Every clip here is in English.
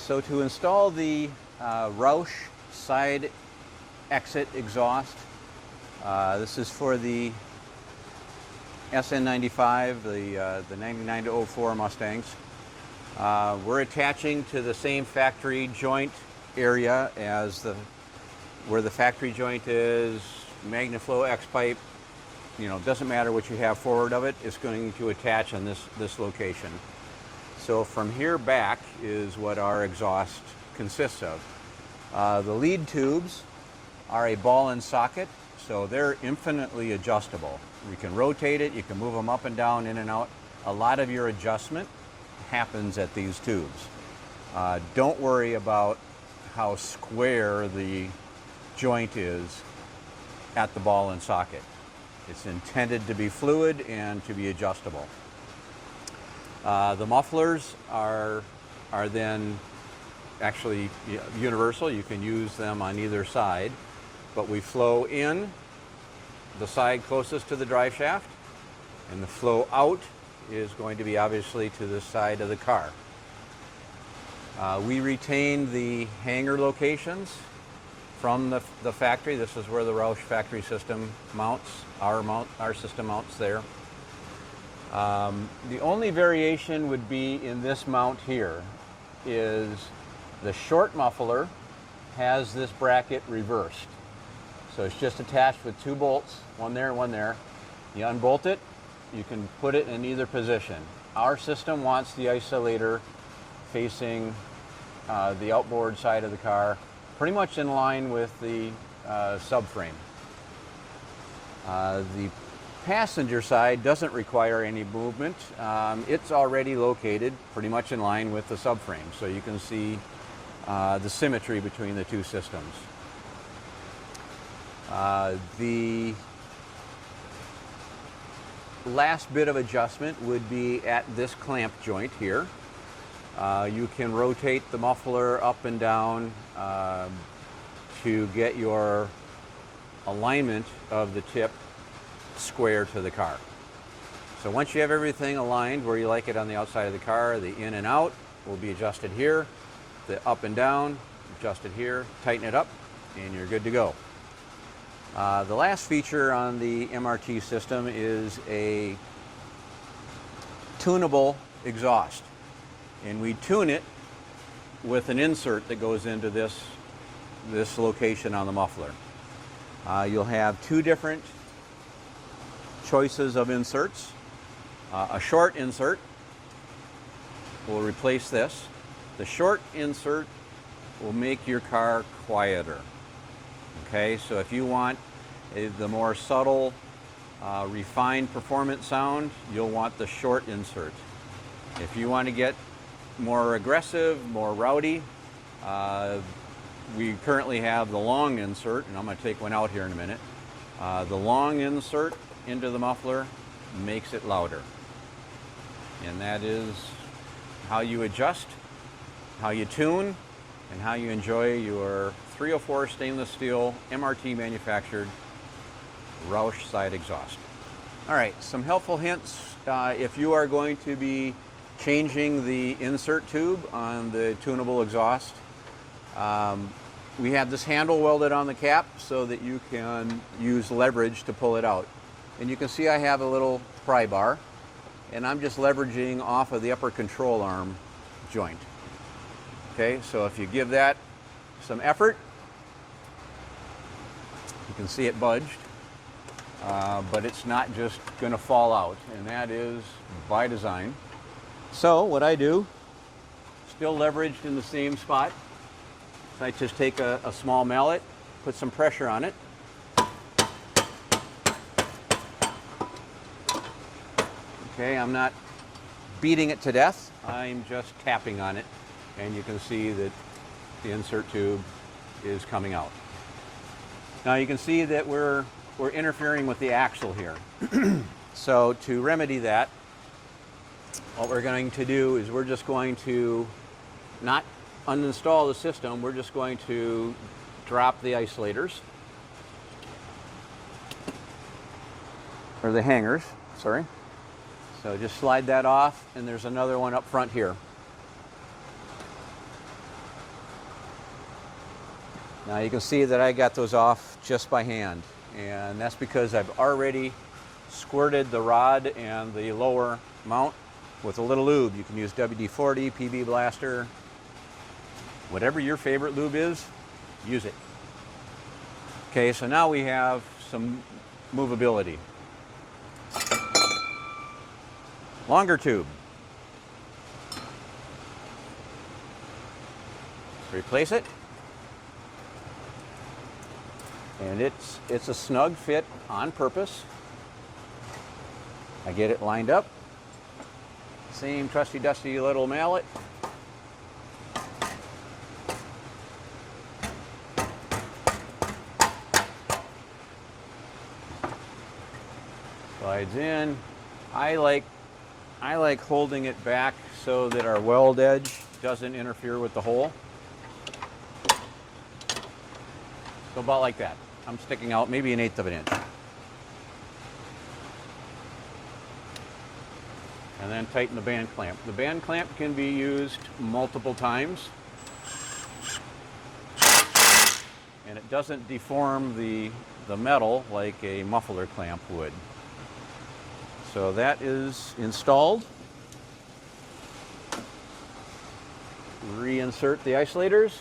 So to install the Roush side exit exhaust, this is for the SN95, the 99 to 04 Mustangs. We're attaching to the same factory joint area as where the factory joint is, MagnaFlow X pipe. You know, doesn't matter what you have forward of it, it's going to attach on this location. So from here back is what our exhaust consists of. The lead tubes are a ball and socket, so they're infinitely adjustable. You can rotate it, you can move them up and down, in and out. A lot of your adjustment happens at these tubes. Don't worry about how square the joint is at the ball and socket. It's intended to be fluid and to be adjustable. The mufflers are then actually universal. You can use them on either side, but we flow in the side closest to the drive shaft, and the flow out is going to be obviously to the side of the car. We retain the hanger locations from the factory. This is where the Roush factory system mounts. Our system mounts there. The only variation would be in this mount here is the short muffler has this bracket reversed. So it's just attached with two bolts, one there and one there. You unbolt it, you can put it in either position. Our system wants the isolator facing the outboard side of the car, pretty much in line with the subframe. The passenger side doesn't require any movement. It's already located pretty much in line with the subframe, so you can see the symmetry between the two systems. The last bit of adjustment would be at this clamp joint here. You can rotate the muffler up and down to get your alignment of the tip square to the car. So once you have everything aligned where you like it on the outside of the car, the in and out will be adjusted here, the up and down adjusted here, tighten it up, and you're good to go. The last feature on the MRT system is a tunable exhaust, and we tune it with an insert that goes into this location on the muffler. You'll have two different choices of inserts. A short insert will replace this. The short insert will make your car quieter. Okay, so if you want the more subtle, refined performance sound, you'll want the short insert. If you want to get more aggressive, more rowdy, we currently have the long insert, and I'm going to take one out here in a minute. The long insert into the muffler makes it louder. And that is how you adjust, how you tune, and how you enjoy your 304 stainless steel MRT manufactured Roush side exhaust. All right, some helpful hints. If you are going to be changing the insert tube on the tunable exhaust, we have this handle welded on the cap so that you can use leverage to pull it out. And you can see I have a little pry bar, and I'm just leveraging off of the upper control arm joint. Okay, so if you give that some effort, you can see it budged, but it's not just going to fall out, and that is by design. So what I do, still leveraged in the same spot, I just take a small mallet, put some pressure on it. Okay, I'm not beating it to death, I'm just tapping on it, and you can see that the insert tube is coming out. Now you can see that we're interfering with the axle here. So to remedy that, what we're going to do is we're just going to not uninstall the system, we're just going to drop the isolators, or the hangers, sorry. So just slide that off, and there's another one up front here. Now you can see that I got those off just by hand, and that's because I've already squirted the rod and the lower mount with a little lube. You can use WD-40, PB Blaster, whatever your favorite lube is, use it. Okay, so now we have some movability. Longer tube. Replace it. And it's a snug fit on purpose. I get it lined up. Same trusty dusty little mallet. Slides in. I like holding it back so that our weld edge doesn't interfere with the hole. So about like that. I'm sticking out maybe 1/8 of an inch. And then tighten the band clamp. The band clamp can be used multiple times. And it doesn't deform the metal like a muffler clamp would. So that is installed. Reinsert the isolators.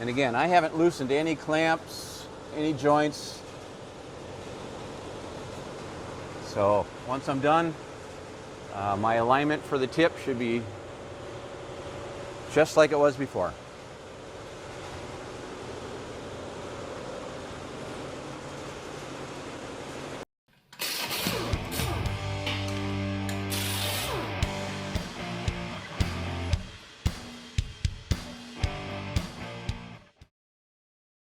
And again, I haven't loosened any clamps, any joints. So once I'm done, my alignment for the tip should be just like it was before.